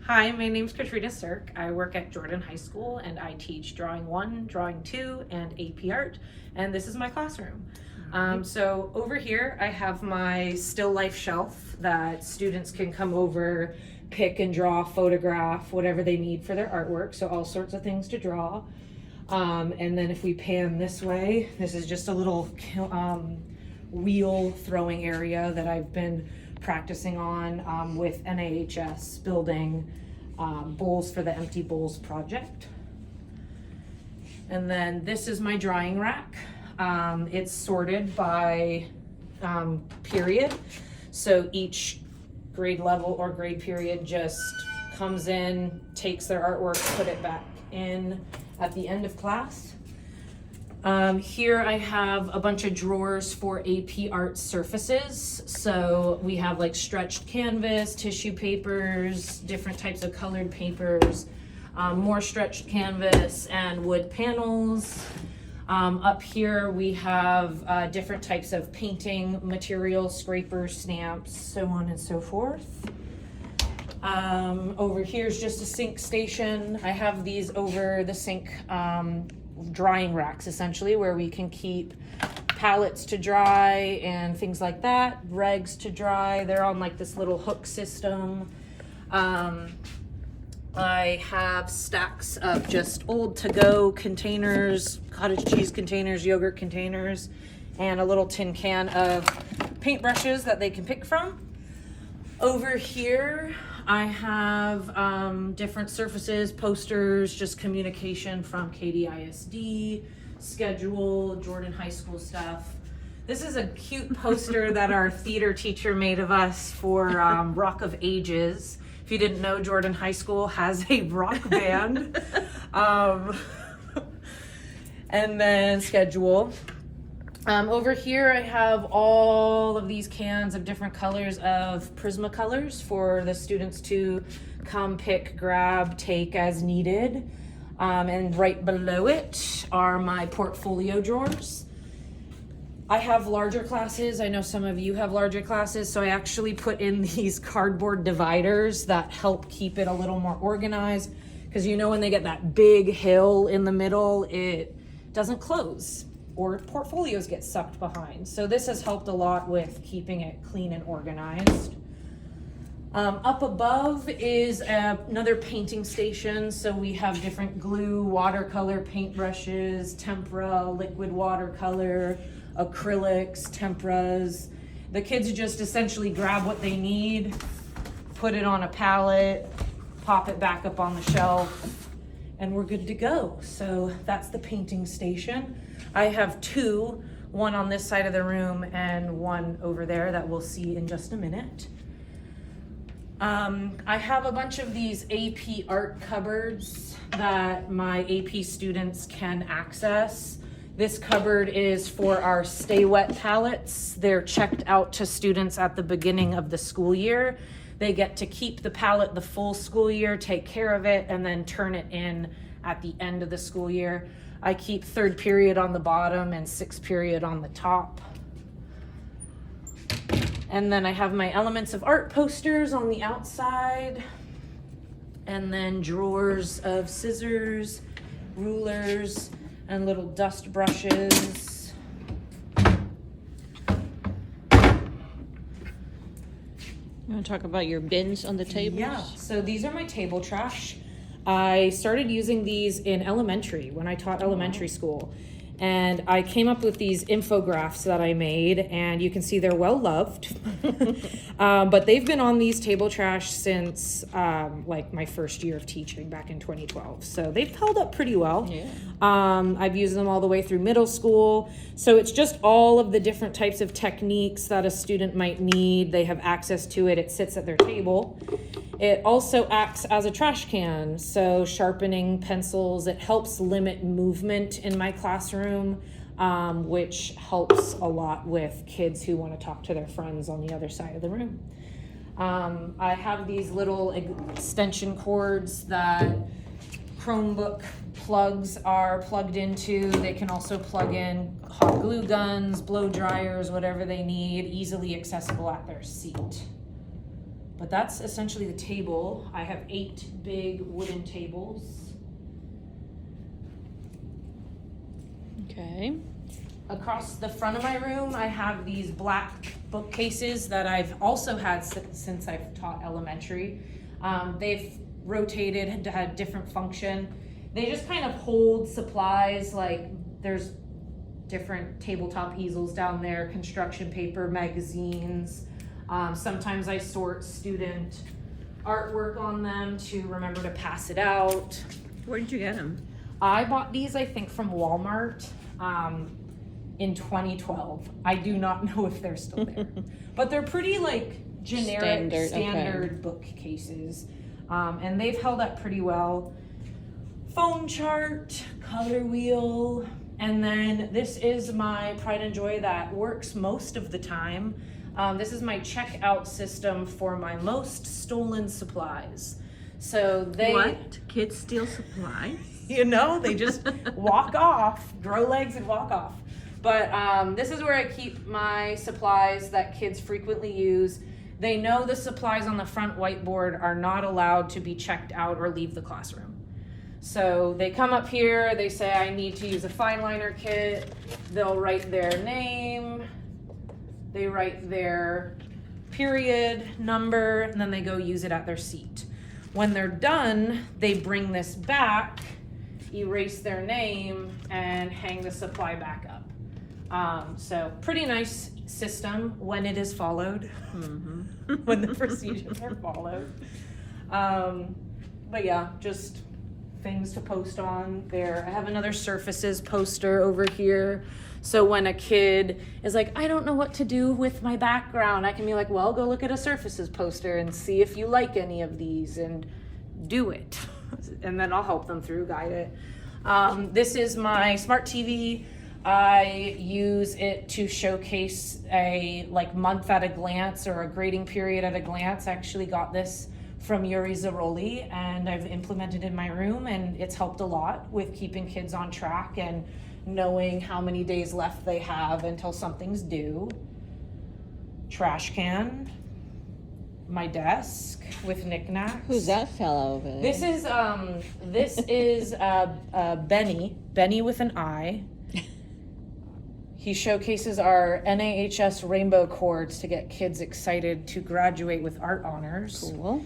Hi, my name's Katrina Sirk. I work at Jordan High School and I teach Drawing 1, Drawing 2, and AP Art, and this is my classroom. So over here I have my still life shelf that students can come over, pick and draw, photograph, whatever they need for their artwork, so all sorts of things to draw. And then if we pan this way, this is just a little wheel throwing area that I've been practicing on with NAHS, building bowls for the Empty Bowls project. And then this is my drawing rack. It's sorted by period. So each grade level or grade period just comes in, takes their artwork, put it back in at the end of class. Here I have a bunch of drawers for AP art surfaces. So we have like stretched canvas, tissue papers, different types of colored papers, more stretched canvas and wood panels. Up here we have different types of painting materials, scrapers, stamps, so on and so forth. Over here is just a sink station. I have these over the sink drying racks essentially, where we can keep palettes to dry and things like that, rags to dry. They're on like this little hook system. I have stacks of just old to-go containers, cottage cheese containers, yogurt containers, and a little tin can of paintbrushes that they can pick from. Over here I have different surfaces, posters, just communication from KDISD, schedule, Jordan High School stuff. This is a cute poster that our theater teacher made of us for Rock of Ages. If you didn't know, Jordan High School has a rock band. And then schedule. Over here I have all of these cans of different colors of Prismacolors for the students to come pick, grab, take as needed. And right below it are my portfolio drawers. I have larger classes. I know some of you have larger classes, so I actually put in these cardboard dividers that help keep it a little more organized, because you know when they get that big hill in the middle, it doesn't close, or portfolios get sucked behind. So this has helped a lot with keeping it clean and organized. Up above is another painting station. So we have different glue, watercolor paintbrushes, tempera, liquid watercolor, acrylics, temperas. The kids just essentially grab what they need, put it on a pallet, pop it back up on the shelf, and we're good to go. So that's the painting station. I have two, one on this side of the room and one over there that we'll see in just a minute. I have a bunch of these AP art cupboards that my AP students can access. This cupboard is for our Stay Wet palettes. They're checked out to students at the beginning of the school year. They get to keep the palette the full school year, take care of it, and then turn it in at the end of the school year. I keep third period on the bottom and sixth period on the top. And then I have my Elements of Art posters on the outside. And then drawers of scissors, rulers, and little dust brushes. You want to talk about your bins on the tables? Yeah, so these are my table trash. I started using these in elementary when I taught elementary school. And I came up with these infographics that I made, and you can see they're well loved. But they've been on these table trash since like my first year of teaching back in 2012. So they've held up pretty well. Yeah. I've used them all the way through middle school. So it's just all of the different types of techniques that a student might need. They have access to it. It sits at their table. It also acts as a trash can, so sharpening pencils. It helps limit movement in my classroom, which helps a lot with kids who want to talk to their friends on the other side of the room. I have these little extension cords that Chromebook plugs are plugged into. They can also plug in hot glue guns, blow dryers, whatever they need, easily accessible at their seat. But that's essentially the table. I have 8 big wooden tables. Okay. Across the front of my room, I have these black bookcases that I've also had since I've taught elementary. They've rotated, had different function. They just kind of hold supplies, like there's different tabletop easels down there, construction paper, magazines. Sometimes I sort student artwork on them to remember to pass it out. Where did you get them? I bought these, I think, from Walmart in 2012. I do not know if they're still there, but they're pretty like generic, standard bookcases, and they've held up pretty well. Phone chart, color wheel, and then this is my pride and joy that works most of the time. This is my checkout system for my most stolen supplies. So they... What? Kids steal supplies? You know, they just walk off, grow legs and walk off. But this is where I keep my supplies that kids frequently use. They know the supplies on the front whiteboard are not allowed to be checked out or leave the classroom. So they come up here, they say, I need to use a fine liner kit. They'll write their name, they write their period, number, and then they go use it at their seat. When they're done, they bring this back, erase their name, and hang the supply back up. So pretty nice system when it is followed, when the procedures are followed. But yeah, just things to post on there. I have another surfaces poster over here. So when a kid is like, I don't know what to do with my background, I can be like, well, go look at a surfaces poster and see if you like any of these and do it. And then I'll help them through, guide it. This is my smart TV. I use it to showcase a month at a glance or a grading period at a glance. I actually got this from Yuri Zaroli, and I've implemented it in my room, and it's helped a lot with keeping kids on track and knowing how many days left they have until something's due. Trash can, my desk with knickknacks. Who's that fellow over there? This is Benny with an I. He showcases our NAHS rainbow cords to get kids excited to graduate with art honors. Cool.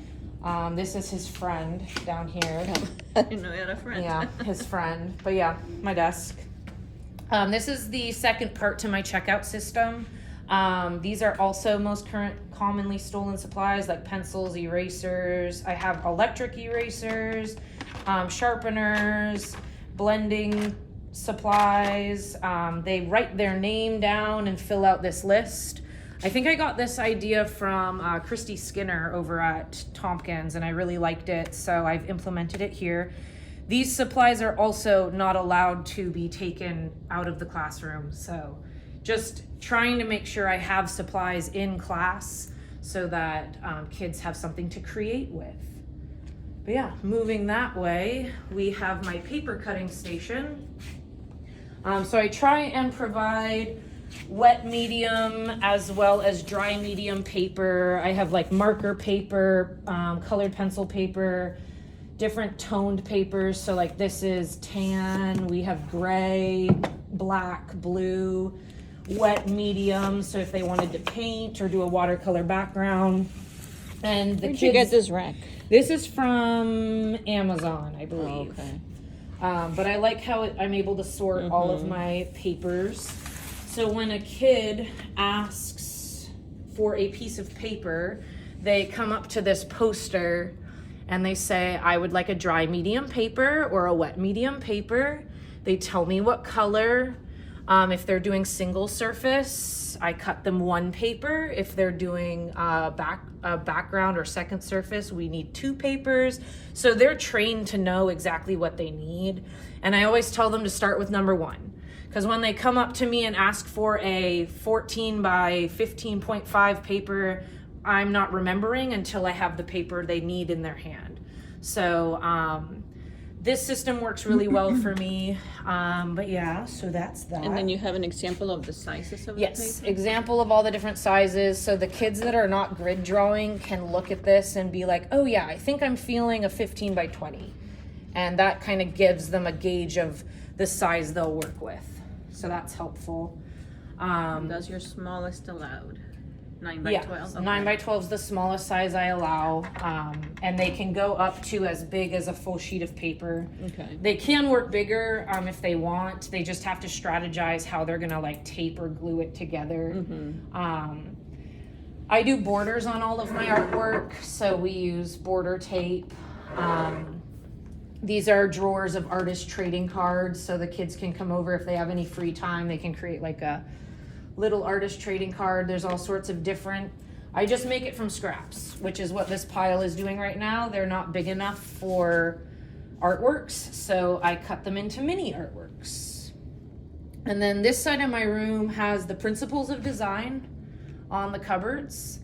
This is his friend down here. I didn't know you had a friend. Yeah, his friend. But yeah, my desk. This is the second part to my checkout system. These are also most commonly stolen supplies like pencils, erasers. I have electric erasers, sharpeners, blending supplies. They write their name down and fill out this list. I think I got this idea from Christy Skinner over at Tompkins, and I really liked it, so I've implemented it here. These supplies are also not allowed to be taken out of the classroom, so just trying to make sure I have supplies in class so that kids have something to create with. But yeah, moving that way, we have my paper cutting station. So I try and provide wet medium as well as dry medium paper. I have like marker paper, colored pencil paper, different toned papers. So like this is tan, we have gray, black, blue, wet medium. So if they wanted to paint or do a watercolor background. And the Where'd kids, you get this rack? This is from Amazon, I believe. Oh, okay. But I like how I'm able to sort all of my papers. So when a kid asks for a piece of paper, they come up to this poster and they say, I would like a dry medium paper or a wet medium paper. They tell me what color. If they're doing single surface, I cut them one paper. If they're doing a background or second surface, we need 2 papers. So they're trained to know exactly what they need. And I always tell them to start with number 1. Because when they come up to me and ask for a 14 by 15.5 paper, I'm not remembering until I have the paper they need in their hand. So this system works really well for me. But yeah, so that's that. And then you have an example of the sizes of the Yes, paper? example of all the different sizes. So the kids that are not grid drawing can look at this and be like, oh yeah, I think I'm feeling a 15 by 20. And that kind of gives them a gauge of the size they'll work with. So that's helpful. That's your smallest allowed? 9 by 12? Okay. 9 by 12 is the smallest size I allow. And they can go up to as big as a full sheet of paper. Okay. They can work bigger if they want. They just have to strategize how they're gonna like tape or glue it together. I do borders on all of my artwork, so we use border tape. These are drawers of artist trading cards, so the kids can come over if they have any free time. They can create like a little artist trading card. There's all sorts of different. I just make it from scraps, which is what this pile is doing right now. They're not big enough for artworks, so I cut them into mini artworks. And then this side of my room has the principles of design on the cupboards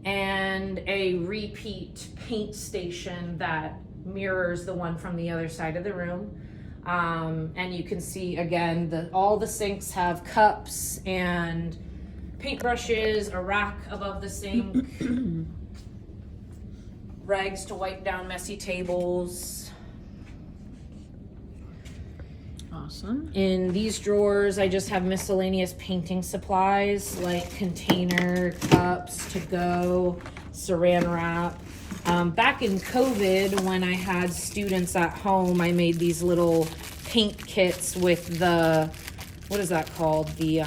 and a repeat paint station that mirrors the one from the other side of the room. And you can see again, all the sinks have cups and paintbrushes, a rack above the sink, rags to wipe down messy tables. Awesome. In these drawers, I just have miscellaneous painting supplies like container, cups, to go, saran wrap. Back in COVID, when I had students at home, I made these little paint kits with the, what is that called? The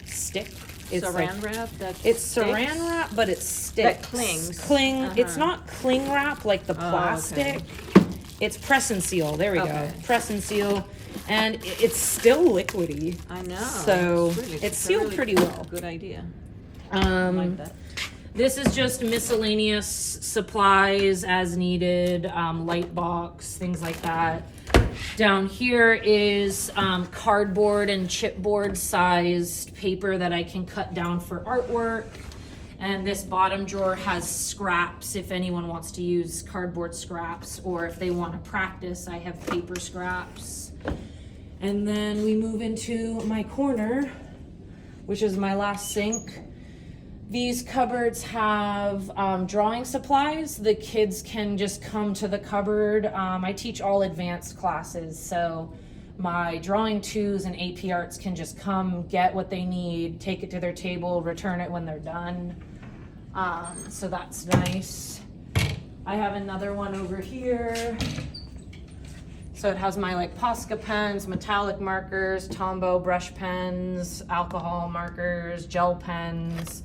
stick? It's Saran wrap? That It's sticks? saran wrap, but it's sticks. That clings. It's Uh-huh. not cling wrap like the Oh, plastic. okay. It's press and seal. There we Okay. go. Press and seal. And it's still liquidy. I know. So it's a sealed really pretty well. Good idea. I like that. This is just miscellaneous supplies as needed, light box, things like that. Down here is cardboard and chipboard sized paper that I can cut down for artwork. And this bottom drawer has scraps if anyone wants to use cardboard scraps, or if they want to practice, I have paper scraps. And then we move into my corner, which is my last sink. These cupboards have drawing supplies. The kids can just come to the cupboard. I teach all advanced classes, so my drawing twos and AP arts can just come get what they need, take it to their table, return it when they're done. So that's nice. I have another one over here. So it has my like Posca pens, metallic markers, Tombow brush pens, alcohol markers, gel pens.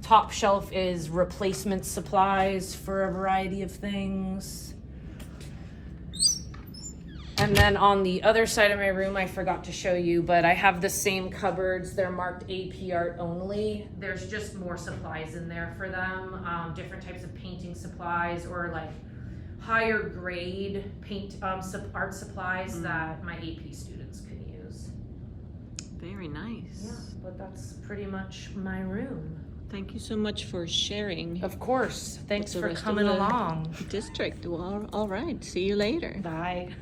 Top shelf is replacement supplies for a variety of things. And then on the other side of my room, I forgot to show you, but I have the same cupboards. They're marked AP art only. There's just more supplies in there for them. Different types of painting supplies or like higher grade paint art supplies that my AP students can use. Very nice. Yeah, but that's pretty much my room. Thank you so much for sharing. Of course. Thanks What's the for rest of coming the- along. District. Well, all right. See you later. Bye.